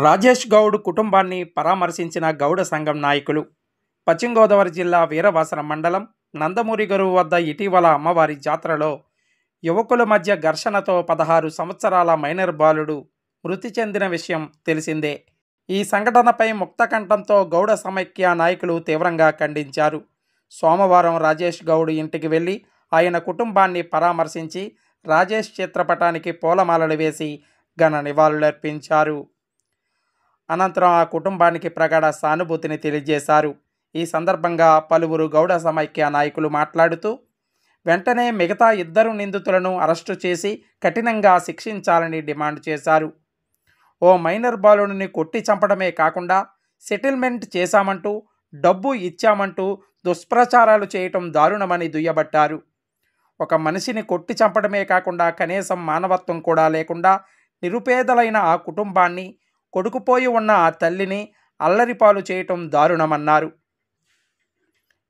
రాజేష్ గౌడ్ కుటుంబాన్ని పరామర్శించిన గౌడ సంఘం నాయకులు. పశ్చిమ గోదావరి జిల్లా వీరవాసన మండలం నందమూరి గరువు వద్ద ఇటీవల అమ్మవారి జాతరలో యువకుల మధ్య ఘర్షణతో 16 సంవత్సరాల మైనర్ బాలుడు మృతి చెందిన విషయం తెలిసిందే. ఈ సంఘటనపై ముక్తకంఠంతో గౌడ సమైక్య నాయకులు తీవ్రంగా ఖండించారు. సోమవారం రాజేష్ గౌడ్ ఇంటికి వెళ్లి ఆయన కుటుంబాన్ని పరామర్శించి రాజేష్ చిత్రపటానికి పూలమాలలు వేసి ఘన నివాళులర్పించారు. అనంతరం ఆ కుటుంబానికి ప్రగాఢ సానుభూతిని తెలియజేశారు. ఈ సందర్భంగా పలువురు గౌడ సమైక్య నాయకులు మాట్లాడుతూ, వెంటనే మిగతా 2 నిందితులను అరెస్టు చేసి కఠినంగా శిక్షించాలని డిమాండ్ చేశారు. ఓ మైనర్ బాలుడిని కొట్టి చంపడమే కాకుండా సెటిల్మెంట్ చేశామంటూ, డబ్బు ఇచ్చామంటూ దుష్ప్రచారాలు చేయటం దారుణమని దుయ్యబట్టారు. ఒక మనిషిని కొట్టి చంపడమే కాకుండా కనీసం మానవత్వం కూడా లేకుండా నిరుపేదలైన ఆ కుటుంబాన్ని, కొడుకుపోయి ఉన్న ఆ తల్లిని అల్లరిపాలు చేయటం దారుణమన్నారు.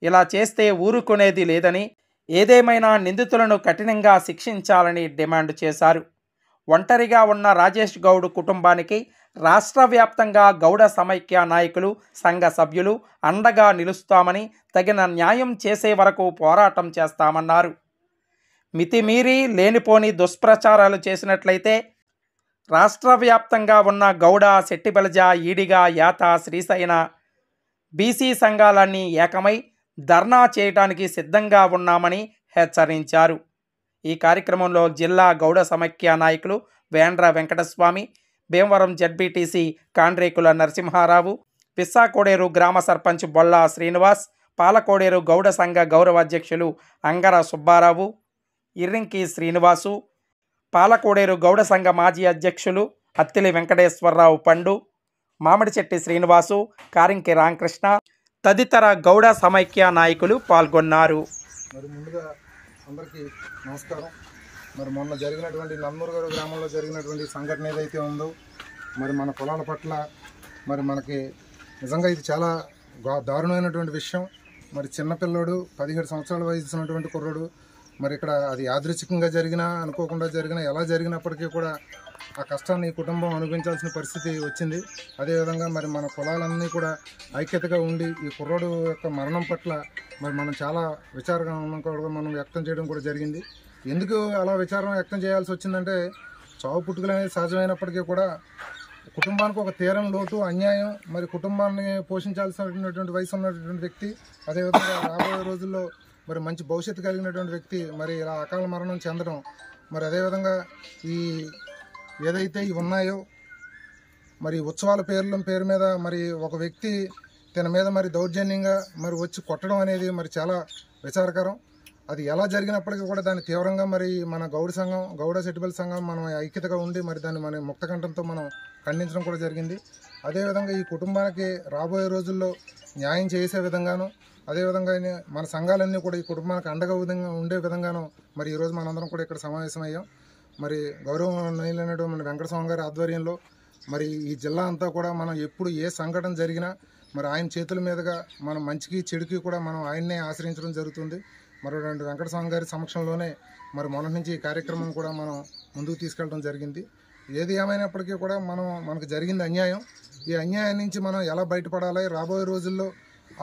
ఇలా చేస్తే ఊరుకునేది లేదని, ఏదేమైనా నిందితులను కఠినంగా శిక్షించాలని డిమాండ్ చేశారు. ఒంటరిగా ఉన్న రాజేష్ గౌడ్ కుటుంబానికి రాష్ట్ర వ్యాప్తంగా గౌడ సమైక్య నాయకులు, సంఘ సభ్యులు అండగా నిలుస్తామని, తగిన న్యాయం చేసే వరకు పోరాటం చేస్తామన్నారు. మితిమీరి లేనిపోని దుష్ప్రచారాలు చేసినట్లయితే రాష్ట్ర వ్యాప్తంగా ఉన్న గౌడ, శెట్టిబలజ, ఈడిగ, యాత, శ్రీశైన బీసీ సంఘాలన్నీ ఏకమై ధర్నా చేయడానికి సిద్ధంగా ఉన్నామని హెచ్చరించారు. ఈ కార్యక్రమంలో జిల్లా గౌడ సమైక్య నాయకులు వేండ్ర వెంకటస్వామి, భీమవరం జడ్బీటీసీ కాండ్రేకుల నరసింహారావు, పిస్సాకోడేరు గ్రామ సర్పంచ్ బొల్లా శ్రీనివాస్, పాలకోడేరు గౌడ సంఘ గౌరవ అధ్యక్షులు అంగర సుబ్బారావు, ఇర్రింకి శ్రీనివాసు, పాలకోడేరు గౌడ సంఘ మాజీ అధ్యక్షులు అత్తిలి వెంకటేశ్వరరావు పండు, మామిడిచెట్టి శ్రీనివాసు, కారింకి రామకృష్ణ తదితర గౌడ సమైక్య నాయకులు పాల్గొన్నారు. మరి ముందుగా అందరికీ నమస్కారం. మరి మొన్న జరిగినటువంటి నందమూరి గరువు గ్రామంలో జరిగినటువంటి సంఘటన ఏదైతే ఉందో, మరి మన పొలాల పట్ల మరి మనకి నిజంగా ఇది చాలా దారుణమైనటువంటి విషయం. మరి చిన్నపిల్లోడు 17 సంవత్సరాల వయసు ఉన్నటువంటి కుర్రోడు, మరి ఇక్కడ అది యాదృచ్ఛికంగా జరిగినా, అనుకోకుండా జరిగినా, ఎలా జరిగినప్పటికీ కూడా ఆ కష్టాన్ని ఈ కుటుంబం అనుభవించాల్సిన పరిస్థితి వచ్చింది. అదేవిధంగా మరి మన పొలాలన్నీ కూడా ఐక్యతగా ఉండి ఈ కుర్రోడు యొక్క మరణం పట్ల మరి మనం చాలా విచారం కూడా మనం వ్యక్తం చేయడం కూడా జరిగింది. ఎందుకు అలా విచారం వ్యక్తం చేయాల్సి వచ్చిందంటే, చావు పుట్టుకలు అనేది సహజమైనప్పటికీ కూడా కుటుంబానికి ఒక తీరం లోటు, అన్యాయం, మరి కుటుంబాన్ని పోషించాల్సినటువంటి వయసు ఉన్నటువంటి వ్యక్తి, అదేవిధంగా రాబోయే రోజుల్లో మరి మంచి భవిష్యత్తు కలిగినటువంటి వ్యక్తి మరి ఇలా అకాల మరణం చెందడం, మరి అదేవిధంగా ఈ ఏదైతే ఇవి ఉన్నాయో మరి ఉత్సవాల పేరు మీద మరి ఒక వ్యక్తి తన మీద మరి దౌర్జన్యంగా మరి వచ్చి కొట్టడం అనేది మరి చాలా విచారకరం. అది ఎలా జరిగినప్పటికీ కూడా దాన్ని తీవ్రంగా మరి మన గౌడ సంఘం, గౌడ సెట్టిబల్ సంఘం మనం ఐక్యతగా ఉండి మరి దాన్ని మన ముక్తకంఠంతో మనం ఖండించడం కూడా జరిగింది. అదేవిధంగా ఈ కుటుంబానికి రాబోయే రోజుల్లో న్యాయం చేసే విధంగాను, అదేవిధంగా మన సంఘాలన్నీ కూడా ఈ కుటుంబానికి అండగా ఉండే విధంగాను మరి ఈరోజు మనందరం కూడా ఇక్కడ సమావేశమయ్యాం. మరి గౌరవనీయులైనటువంటి మన వెంకటస్వామి గారి ఆధ్వర్యంలో మరి ఈ జిల్లా అంతా కూడా మనం ఎప్పుడు ఏ సంఘటన జరిగినా మరి ఆయన చేతుల మీదుగా మనం మంచికి చెడుకి కూడా మనం ఆయన్నే ఆశ్రయించడం జరుగుతుంది. మరి వెంకటస్వామి గారి సమక్షంలోనే మరి మొన్న నుంచి ఈ కార్యక్రమం కూడా మనం ముందుకు తీసుకెళ్ళడం జరిగింది. ఏది ఏమైనప్పటికీ కూడా మనకు జరిగింది అన్యాయం. ఈ అన్యాయం నుంచి మనం ఎలా బయటపడాలి, రాబోయే రోజుల్లో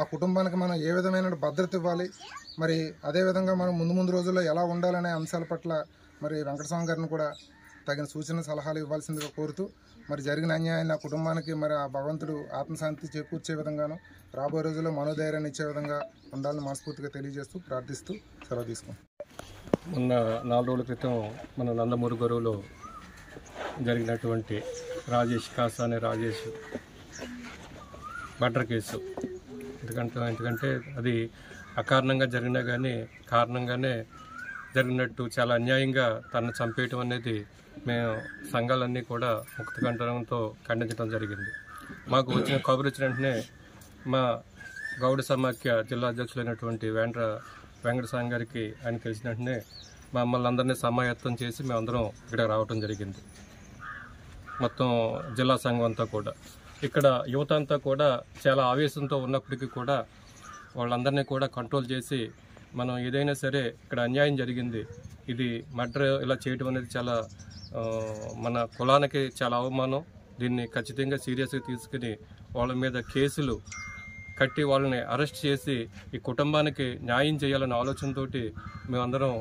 ఆ కుటుంబానికి మనం ఏ విధమైన భద్రత ఇవ్వాలి, మరి అదేవిధంగా మనం ముందు రోజుల్లో ఎలా ఉండాలనే అంశాల పట్ల మరి వెంకటస్వామి గారిని కూడా తగిన సూచన సలహాలు ఇవ్వాల్సిందిగా కోరుతూ, మరి జరిగిన అన్యాయాన్ని ఆ కుటుంబానికి మరి ఆ భగవంతుడు ఆత్మశాంతి చేకూర్చే విధంగాను, రాబోయే రోజుల్లో మనోధైర్యాన్ని ఇచ్చే విధంగా ఉండాలని మనస్ఫూర్తిగా తెలియజేస్తూ ప్రార్థిస్తూ సెలవు తీసుకుంటాం. మొన్న 4 రోజుల క్రితం మన నందమూరి గరువులో జరిగినటువంటి రాజేష్ కాసానే రాజేష్ మర్డర్ కేసు, ఎందుకంటే అది అకారణంగా జరిగినా కానీ కారణంగానే జరిగినట్టు చాలా అన్యాయంగా తనను చంపేయటం అనేది మేము సంఘాలన్నీ కూడా ముక్తకంఠంతో ఖండించడం జరిగింది. మాకు వచ్చిన కబురు వచ్చిన వెంటనే మా గౌడ సమాఖ్య జిల్లా అధ్యక్షులైనటువంటి వేండ్ర వెంకటస్వామి గారికి ఆయన తెలిసిన వెంటనే మమ్మల్ని అందరినీ సమాయత్తం చేసి మేమందరం ఇక్కడ రావటం జరిగింది. మొత్తం జిల్లా సంఘం అంతా కూడా, ఇక్కడ యువత అంతా కూడా చాలా ఆవేశంతో ఉన్నప్పటికీ కూడా వాళ్ళందరినీ కూడా కంట్రోల్ చేసి మనం ఏదైనా సరే ఇక్కడ అన్యాయం జరిగింది, ఇది మర్డర్ ఇలా చేయటం అనేది చాలా మన కులానికి చాలా అవమానం, దీన్ని ఖచ్చితంగా సీరియస్గా తీసుకుని వాళ్ళ మీద కేసులు కట్టి వాళ్ళని అరెస్ట్ చేసి ఈ కుటుంబానికి న్యాయం చేయాలనే ఆలోచనతోటి మేమందరం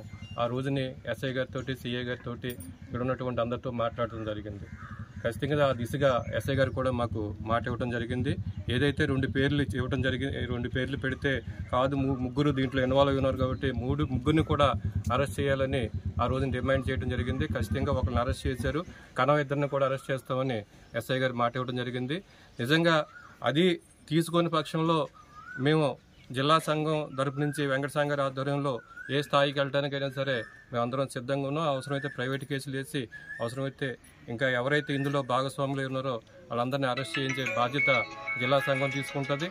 ఆ రోజుని ఎస్ఐ గారితో సిఐ గారితో ఇక్కడ ఉన్నటువంటి అందరితో మాట్లాడటం జరిగింది. ఖచ్చితంగా ఆ దిశగా ఎస్ఐ గారు కూడా మాకు మాట ఇవ్వడం జరిగింది. ఏదైతే 2 పేర్లు ఇవ్వడం జరిగింది, 2 పేర్లు పెడితే కాదు, ముగ్గురు దీంట్లో ఇన్వాల్వ్ అయినారు కాబట్టి ముగ్గురిని కూడా అరెస్ట్ చేయాలని ఆ రోజున డిమాండ్ చేయడం జరిగింది. ఖచ్చితంగా ఒకరిని అరెస్ట్ చేశారు, కనవ ఇద్దరిని కూడా అరెస్ట్ చేస్తామని ఎస్ఐ గారు మాట ఇవ్వడం జరిగింది. నిజంగా అది తీసుకునే పక్షంలో మేము జిల్లా సంఘం తరపు నుంచి వెంకట సంఘ ఆధ్వర్యంలో ఏ స్థాయికి వెళ్ళడానికైనా సరే మేమందరం సిద్ధంగా ఉన్నాం. అవసరమైతే ప్రైవేట్ కేసులు వేసి, అవసరమైతే ఇంకా ఎవరైతే ఇందులో భాగస్వాములు ఉన్నారో వాళ్ళందరినీ అరెస్ట్ చేయించే బాధ్యత జిల్లా సంఘం తీసుకుంటుంది.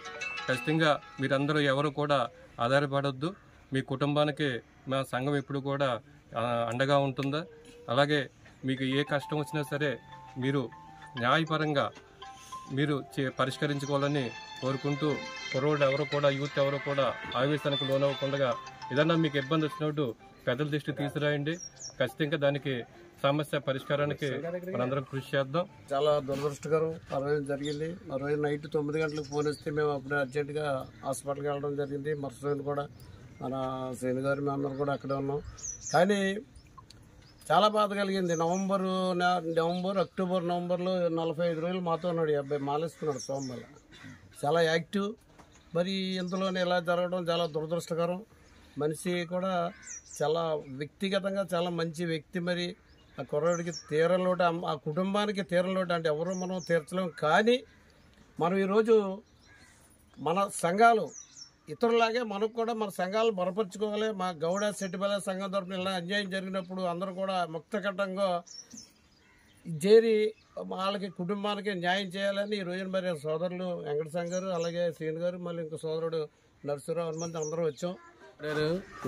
ఖచ్చితంగా మీరందరూ ఎవరు కూడా ఆధారపడొద్దు. మీ కుటుంబానికి మా సంఘం ఎప్పుడు కూడా అండగా ఉంటుందా. అలాగే మీకు ఏ కష్టం వచ్చినా సరే మీరు న్యాయపరంగా మీరు పరిష్కరించుకోవాలని కోరుకుంటూ, కుర్రోడు ఎవరు కూడా, యూత్ ఎవరు కూడా ఆవేశానికి లోనవ్వకుండా ఏదన్నా మీకు ఇబ్బంది వచ్చినట్టు పెద్దల దృష్టి తీసుకురాయండి. ఖచ్చితంగా దానికి సమస్య పరిష్కారానికి మనందరం కృషి చేద్దాం. చాలా దురదృష్టకరం ఆ రోజు జరిగింది. ఆ రోజు నైట్ 9 గంటలకు ఫోన్ వస్తే మేము అప్పుడే అర్జెంటుగా హాస్పిటల్కి వెళ్ళడం జరిగింది. మరుసటి కూడా మన శ్రీను గారు మేమందరం కూడా అక్కడే ఉన్నాం. కానీ చాలా బాధ కలిగింది. అక్టోబర్ నవంబర్లో 45 రోజులు మాతో ఉన్నాడు. ఈ అబ్బాయి మాలేస్తున్నాడు సోమవారం. చాలా యాక్టివ్. మరి ఇందులోనే ఇలా జరగడం చాలా దురదృష్టకరం. మనిషి కూడా చాలా వ్యక్తిగతంగా చాలా మంచి వ్యక్తి. మరి ఆ కుర్రాడికి తీరలోట, ఆ కుటుంబానికి తీరలోట అంటే ఎవరు మనం తీర్చలేము. కానీ మనం ఈరోజు మన సంఘాలు ఇతరులాగే మనకు కూడా మన సంఘాలు బలపరుచుకోవాలి. మా గౌడ సెట్టిబల సంఘం తరపున ఇలా అన్యాయం జరిగినప్పుడు అందరూ కూడా ముక్తకట్టంగా చేరి వాళ్ళకి కుటుంబానికి న్యాయం చేయాలని ఈ రోజున మరి సోదరులు వెంకట సంఘ గారు, అలాగే శ్రీను గారు, మళ్ళీ ఇంకో సోదరుడు నరసింహరావు హనుమంత్ అందరూ వచ్చాం.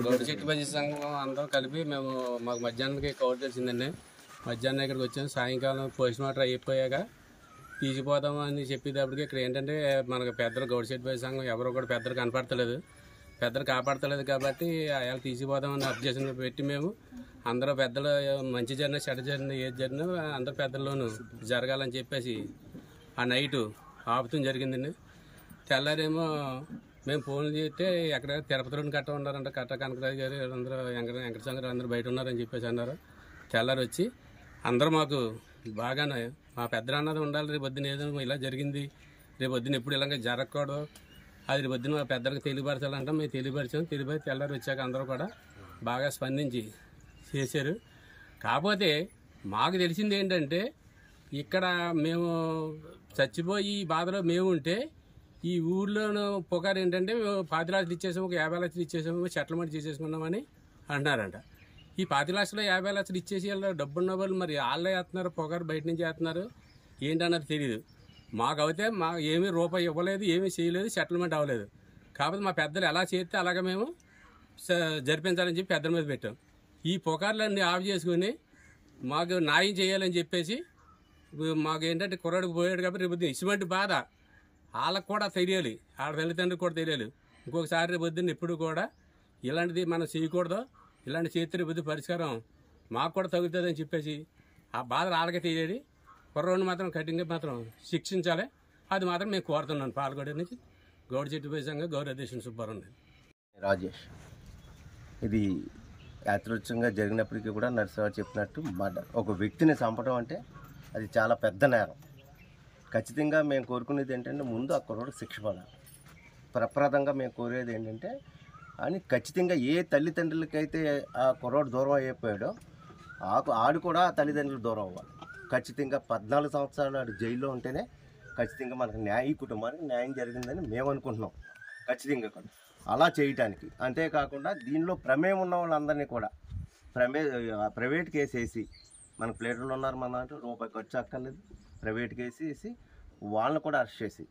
గౌడ చెట్టు సంఘం అందరం కలిపి మాకు మధ్యాహ్నానికి కవర్ తెలిసిందండి. మధ్యాహ్నం ఇక్కడికి వచ్చాము. సాయంకాలం పోస్ట్ మార్టం అయిపోయాక తీసిపోదాం అని చెప్పేటప్పటికి ఇక్కడ ఏంటంటే మనకు పెద్దలు గౌడ చెట్టు సంఘం ఎవరో కూడా పెద్దలు కనపడతలేదు, పెద్దలు కాపాడతలేదు. కాబట్టి అలా తీసిపోదామని అబ్జెక్షన్ పెట్టి మేము అందరూ పెద్దలు మంచి జరిగినా చెడ్డ జరిగినా ఏది జరిగినా అందరు పెద్దల్లోనూ జరగాలని చెప్పేసి ఆ నైటు ఆపుతం జరిగిందండి. తెల్లారేమో మేము ఫోన్లు చేస్తే ఎక్కడ తిరుపతిలోని కట్ట ఉన్నారంట, కట్ట కనకరాజు గారు అందరూ వెంకట సంఘ అందరూ బయట ఉన్నారని చెప్పేసి అన్నారు. తెల్లారి వచ్చి అందరూ మాకు బాగానే మా పెద్ద అన్నది ఉండాలి, రేపు పొద్దున ఏదైనా ఇలా జరిగింది, రేపు పొద్దున ఎప్పుడు ఇలాగ జరగకూడదు, అది రేపు పొద్దున మా పెద్దలకు తెలియపరచాలంటే మేము తెలియపరిచాం. తెలియపరిచి తెల్లారి వచ్చాక అందరూ కూడా బాగా స్పందించి చేశారు. కాకపోతే మాకు తెలిసింది ఏంటంటే ఇక్కడ మేము చచ్చిపోయి ఈ బాధలో మేము ఉంటే ఈ ఊర్లోనూ పొగారు ఏంటంటే 10 లక్షలు ఇచ్చేసాము, 50 లక్షలు ఇచ్చేసాము, సెటిల్మెంట్ చేసేసుకున్నామని అంటున్నారంట. ఈ 10 లక్షలు 50 లక్షలు ఇచ్చేసి డబ్బున్న వాళ్ళు మరి వాళ్ళే వేస్తున్నారు, పొగారు బయట నుంచి వేస్తున్నారు ఏంటన్నది తెలియదు. మాకైతే ఏమీ రూపాయి ఇవ్వలేదు, ఏమీ చేయలేదు, సెటిల్మెంట్ అవ్వలేదు. కాకపోతే మా పెద్దలు ఎలా చేస్తే అలాగే మేము జరిపించాలని చెప్పి పెద్దల మీద పెట్టాం. ఈ పొగారులన్నీ ఆఫ్ చేసుకుని మాకు న్యాయం చేయాలని చెప్పేసి మాకు ఏంటంటే కుర్రాడికి పోయాడు కాబట్టి రేపు ఇటువంటి బాధ వాళ్ళకు కూడా తెలియాలి, వాళ్ళ తల్లిదండ్రులకు కూడా తెలియాలి. ఇంకొకసారి రేపు పొద్దున్న ఎప్పుడు కూడా ఇలాంటిది మనం చేయకూడదు, ఇలాంటి చేతి రేపు పరిష్కారం మాకు కూడా తగ్గుతుందని చెప్పేసి ఆ బాధలు వాళ్ళకే తెలియాలి. కుర్రోడిని మాత్రం కఠినంగా మాత్రం శిక్షించాలి. అది మాత్రం మేము కోరుతున్నాను. పాల్గొడ నుంచి గౌడ చెట్టు సంఘం గౌరవ అధ్యక్షుడు సుబ్బారావు రాజేష్. ఇది యాదృచ్ఛికంగా జరిగినప్పటికీ కూడా నరసింహరావు చెప్పినట్టు ఒక వ్యక్తిని చంపడం అంటే అది చాలా పెద్ద నేరం. ఖచ్చితంగా మేము కోరుకునేది ఏంటంటే ముందు ఆ కుర్రోడికి శిక్ష పడాలి. ప్రప్రదంగా మేము కోరేది ఏంటంటే అని ఖచ్చితంగా ఏ తల్లిదండ్రులకైతే ఆ కుర్రోడు దూరం అయిపోయాడో ఆడు కూడా ఆ తల్లిదండ్రులు దూరం అవ్వాలి. ఖచ్చితంగా 14 సంవత్సరాలు ఆడు జైల్లో ఉంటేనే ఖచ్చితంగా మనకు ఈ కుటుంబానికి న్యాయం జరిగిందని మేము అనుకుంటున్నాం. ఖచ్చితంగా కూడా అలా చేయటానికి అంతేకాకుండా దీనిలో ప్రమేయం ఉన్న వాళ్ళందరినీ కూడా ప్రైవేట్ కేసు వేసి మన ప్లేటర్లు ఉన్నారు, మన దాంట్లో రూపాయి ఖర్చు అక్కర్లేదు, ప్రైవేట్ కేసు వేసి వాళ్ళని కూడా అరెస్ట్ చేసి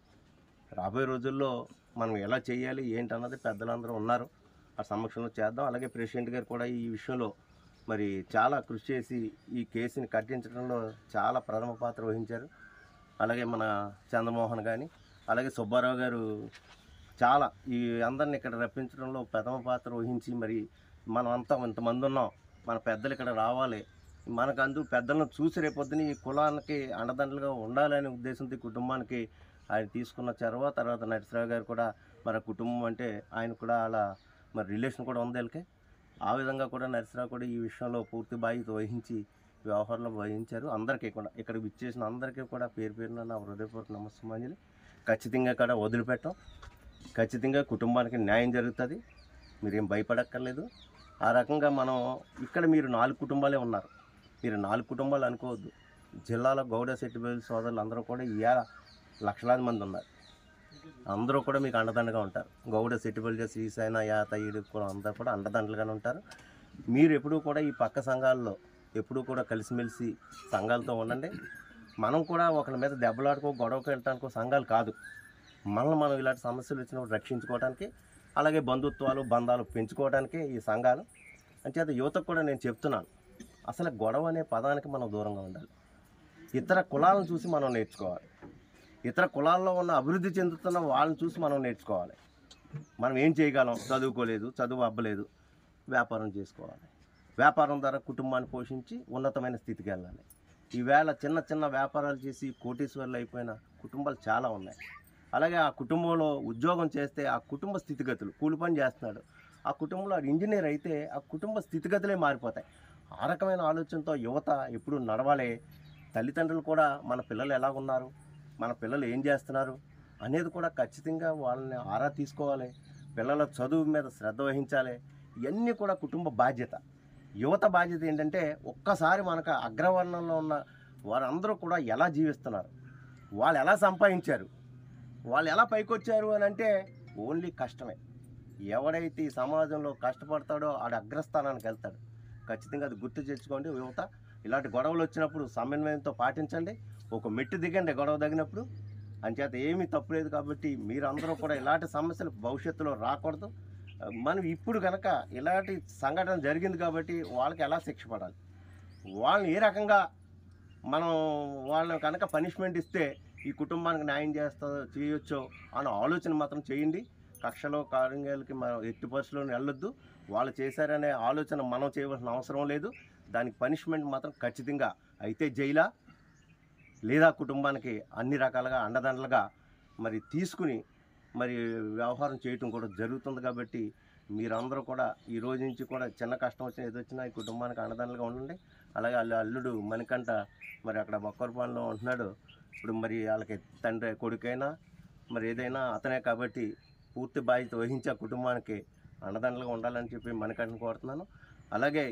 రాబోయే రోజుల్లో మనం ఎలా చేయాలి ఏంటన్నది పెద్దలందరూ ఉన్నారు, ఆ సమక్షంలో చేద్దాం. అలాగే ప్రెసిడెంట్ గారు కూడా ఈ విషయంలో మరి చాలా కృషి చేసి ఈ కేసుని కట్టించడంలో చాలా ప్రథమ పాత్ర వహించారు. అలాగే మన చంద్రమోహన్ కానీ అలాగే సుబ్బారావు గారు చాలా ఈ అందరిని ఇక్కడ రప్పించడంలో ప్రథమ పాత్ర వహించి మరి మనం అంతా ఇంతమంది ఉన్నాం, మన పెద్దలు ఇక్కడ రావాలి, మనకు పెద్దలను చూసి రేపొద్దున ఈ కులానికి అండదండలుగా ఉండాలనే ఉద్దేశంతో ఈ కుటుంబానికి ఆయన తీసుకున్న చొరవ. తర్వాత నరసరావు గారు కూడా మరి కుటుంబం అంటే ఆయన కూడా అలా మరి రిలేషన్ కూడా ఉంది వీళ్ళకి. ఆ విధంగా కూడా నరసరావు కూడా ఈ విషయంలో పూర్తి బాధ్యత వహించి వ్యవహారంలో వహించారు. అందరికీ కూడా ఇక్కడికి విచ్చేసిన అందరికీ కూడా పేరు పేరున నా హృదయపూర్వక నమస్కారాలు. ఖచ్చితంగా కూడా వదిలిపెట్టాం. ఖచ్చితంగా కుటుంబానికి న్యాయం జరుగుతుంది. మీరేం భయపడక్కర్లేదు. ఆ రకంగా మనం ఇక్కడ మీరు 4 కుటుంబాలే ఉన్నారు. మీరు 4 కుటుంబాలు అనుకోవద్దు. జిల్లాలో గౌడ సెట్టిబయలు సోదరులు అందరూ కూడా ఇవాళ లక్షలాది మంది ఉన్నారు. అందరూ కూడా మీకు అండదండగా ఉంటారు. గౌడ సెట్టిబయలు శ్రీశైన యాత ఈడు కూడా అందరూ కూడా అండదండలుగానే ఉంటారు. మీరు ఎప్పుడూ కూడా ఈ పక్క సంఘాల్లో ఎప్పుడూ కూడా కలిసిమెలిసి సంఘాలతో ఉండండి. మనం కూడా ఒకరి మీద దెబ్బలాడుకో గొడవకు వెళ్ళటానికో సంఘాలు కాదు. మనల్ని మనం ఇలాంటి సమస్యలు వచ్చినప్పుడు రక్షించుకోవడానికి, అలాగే బంధుత్వాలు బంధాలు పెంచుకోవడానికి ఈ సంఘాలు. అంచేత యువతకు కూడా నేను చెప్తున్నాను, అసలు గొడవ అనే పదానికి మనం దూరంగా ఉండాలి. ఇతర కులాలను చూసి మనం నేర్చుకోవాలి. ఇతర కులాల్లో ఉన్న అభివృద్ధి చెందుతున్న వాళ్ళని చూసి మనం నేర్చుకోవాలి. మనం ఏం చేయగలం? చదువుకోలేదు, చదువు అవ్వలేదు, వ్యాపారం చేసుకోవాలి. వ్యాపారం ద్వారా కుటుంబాన్ని పోషించి ఉన్నతమైన స్థితికి వెళ్ళాలి. ఈవేళ చిన్న చిన్న వ్యాపారాలు చేసి కోటీశ్వర్లు అయిపోయిన కుటుంబాలు చాలా ఉన్నాయి. అలాగే ఆ కుటుంబంలో ఉద్యోగం చేస్తే ఆ కుటుంబ స్థితిగతులు, కూలి పని చేస్తున్నాడు, ఆ కుటుంబంలో ఇంజనీర్ అయితే ఆ కుటుంబ స్థితిగతులే మారిపోతాయి. ఆ రకమైన ఆలోచనతో యువత ఎప్పుడు నడవాలి. తల్లిదండ్రులు కూడా మన పిల్లలు ఎలా ఉన్నారు, మన పిల్లలు ఏం చేస్తున్నారు అనేది కూడా ఖచ్చితంగా వాళ్ళని ఆరా తీసుకోవాలి. పిల్లల చదువు మీద శ్రద్ధ వహించాలి. ఇవన్నీ కూడా కుటుంబ బాధ్యత. యువత బాధ్యత ఏంటంటే ఒక్కసారి మనకు అగ్రవర్ణంలో ఉన్న వారందరూ కూడా ఎలా జీవిస్తున్నారు, వాళ్ళు ఎలా సంపాదించారు, వాళ్ళు ఎలా పైకొచ్చారు అని అంటే ఓన్లీ కష్టమే. ఎవడైతే ఈ సమాజంలో కష్టపడతాడో ఆడు అగ్రస్థానానికి వెళ్తాడు. ఖచ్చితంగా అది గుర్తు తెచ్చుకోండి యువత. ఇలాంటి గొడవలు వచ్చినప్పుడు సమన్వయంతో పాటించండి. ఒక మెట్టు దిగండి గొడవ తగినప్పుడు. అంచేత ఏమీ తప్పులేదు. కాబట్టి మీరందరూ కూడా ఇలాంటి సమస్యలు భవిష్యత్తులో రాకూడదు. మనం ఇప్పుడు కనుక ఇలాంటి సంఘటన జరిగింది కాబట్టి వాళ్ళకి ఎలా శిక్ష పడాలి, వాళ్ళని ఏ రకంగా మనం వాళ్ళని కనుక పనిష్మెంట్ ఇస్తే ఈ కుటుంబానికి న్యాయం చేయొచ్చో అన్న ఆలోచన మాత్రం చేయండి. కక్షలో కార్యాలకి మనం ఎట్టి పరిస్థితుల్లో వెళ్ళొద్దు. వాళ్ళు చేశారనే ఆలోచన మనం చేయవలసిన అవసరం లేదు. దానికి పనిష్మెంట్ మాత్రం ఖచ్చితంగా అయితే జైలా లేదా కుటుంబానికి అన్ని రకాలుగా అండదండలుగా మరి తీసుకుని మరి వ్యవహారం చేయటం కూడా జరుగుతుంది. కాబట్టి మీరందరూ కూడా ఈ రోజు నుంచి కూడా చిన్న కష్టం వచ్చినా ఏది వచ్చినా ఈ కుటుంబానికి అండదండలుగా ఉండండి. అలాగే వాళ్ళ అల్లుడు మణికంఠ మరి అక్కడ బొక్కరపాలెంలో ఉంటున్నాడు. ఇప్పుడు మరి వాళ్ళకి తండ్రి కొడుకైనా మరి ఏదైనా అతనే కాబట్టి పూర్తి బాధ్యత వహించి ఆ కుటుంబానికి అండదండలుగా ఉండాలని చెప్పి మణికంఠని కోరుతున్నాను. అలాగే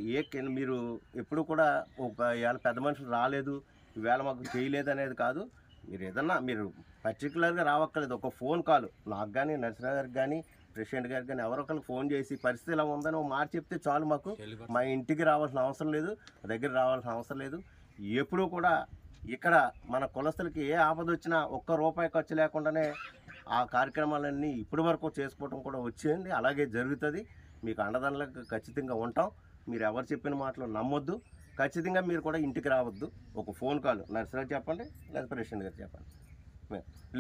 మీరు ఎప్పుడు కూడా ఒక ఇవాళ పెద్ద మనుషులు రాలేదు, ఈవేళ మాకు చేయలేదు అనేది కాదు. మీరు ఏదన్నా మీరు పర్టికులర్గా రావక్కర్లేదు. ఒక ఫోన్ కాల్ నాకు కానీ నరసరావు గారికి కానీ ప్రెసిడెంట్ గారికి కానీ ఎవరొకరికి ఫోన్ చేసి పరిస్థితి ఇలా ఉందని ఒక మాట చెప్తే చాలు. మాకు మా ఇంటికి రావాల్సిన అవసరం లేదు, దగ్గర రావాల్సిన అవసరం లేదు. ఎప్పుడూ కూడా ఇక్కడ మన కులస్తులకి ఏ ఆపద వచ్చినా ఒక్క రూపాయి ఖర్చు లేకుండానే ఆ కార్యక్రమాలన్నీ ఇప్పటి వరకు చేసుకోవడం కూడా వచ్చింది. అలాగే జరుగుతుంది. మీకు అండదండలకు ఖచ్చితంగా ఉంటాం. మీరు ఎవరు చెప్పిన మాటలు నమ్మొద్దు. ఖచ్చితంగా మీరు కూడా ఇంటికి రావద్దు. ఒక ఫోన్ కాల్ నర్సరావు చెప్పండి, లేదా ప్రెసిడెంట్ గారు చెప్పండి.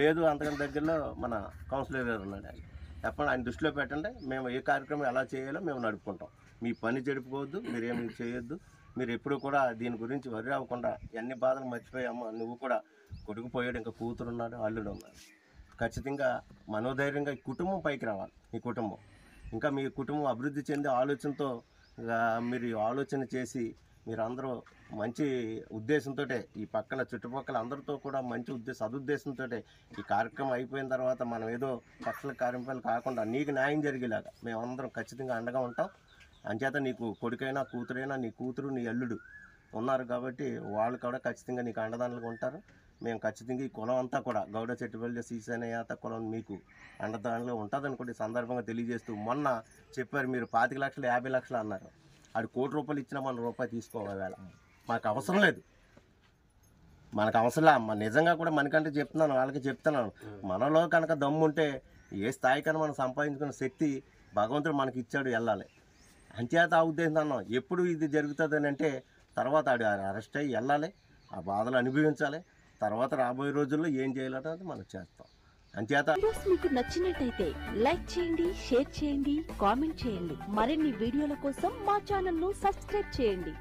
లేదు అంతకంటే దగ్గరలో మన కౌన్సిలర్ గారు ఉన్నాడు, ఆయన చెప్పండి. ఆయన దృష్టిలో పెట్టండి. మేము ఏ కార్యక్రమం ఎలా చేయాలో మేము నడుపుకుంటాం. మీ పని జరుపుకోవద్దు, మీరేమి చేయొద్దు. మీరు ఎప్పుడు కూడా దీని గురించి వరి అవ్వకుండా ఎన్ని బాధలు మర్చిపోయామో, నువ్వు కూడా కొడుకు పోయాడు, ఇంకా కూతురు ఉన్నాడు, అల్లుడు ఉన్నాడు. ఖచ్చితంగా మనోధైర్యంగా ఈ కుటుంబం పైకి రావాలి. ఈ కుటుంబం ఇంకా మీ కుటుంబం అభివృద్ధి చెందే ఆలోచనతో మీరు ఆలోచన చేసి మీరందరూ మంచి ఉద్దేశంతో ఈ పక్కన చుట్టుపక్కల అందరితో కూడా మంచి సదుద్దేశంతో ఈ కార్యక్రమం అయిపోయిన తర్వాత మనం ఏదో పక్షుల కార్యక్రమాలు కాకుండా నీకు న్యాయం జరిగేలాగా మేమందరం ఖచ్చితంగా అండగా ఉంటాం. అంచేత నీకు కొడుకైనా కూతురైనా నీ కూతురు నీ అల్లుడు ఉన్నారు కాబట్టి వాళ్ళు కూడా ఖచ్చితంగా నీకు అండదండలుగా ఉంటారు. మేము ఖచ్చితంగా ఈ కులం అంతా కూడా గౌడ చెట్టుబల్లి శ్రీశైన యాత కులం మీకు అండదండలో ఉంటుందని కూడా ఈ సందర్భంగా తెలియజేస్తూ, మొన్న చెప్పారు మీరు 25 లక్షలు 50 లక్షలు అన్నారు. ఆడు ₹1 కోటి ఇచ్చినా మన రూపాయి తీసుకోవాలి. వేళ మాకు అవసరం లేదు, మనకు అవసరం. నిజంగా కూడా మనకంటే చెప్తున్నాను, వాళ్ళకి చెప్తున్నాను, మనలో కనుక దమ్ము ఉంటే ఏ స్థాయికైనా మనం సంపాదించుకున్న శక్తి భగవంతుడు మనకి ఇచ్చాడు, వెళ్ళాలి. అంచేత ఆ ఉద్దేశం అన్నాం. ఎప్పుడు ఇది జరుగుతుంది అని అంటే తర్వాత ఆడు అరెస్ట్ అయ్యి వెళ్ళాలి, ఆ బాధలు అనుభవించాలి. తర్వాత రాబోయే రోజుల్లో ఏం చేయాలంటే మనం చేస్తాం. అంచేత మీకు నచ్చినట్టయితే లైక్ చేయండి, షేర్ చేయండి, కామెంట్ చేయండి. మరిన్ని వీడియోల కోసం మా ఛానల్ ను సబ్స్క్రైబ్ చేయండి.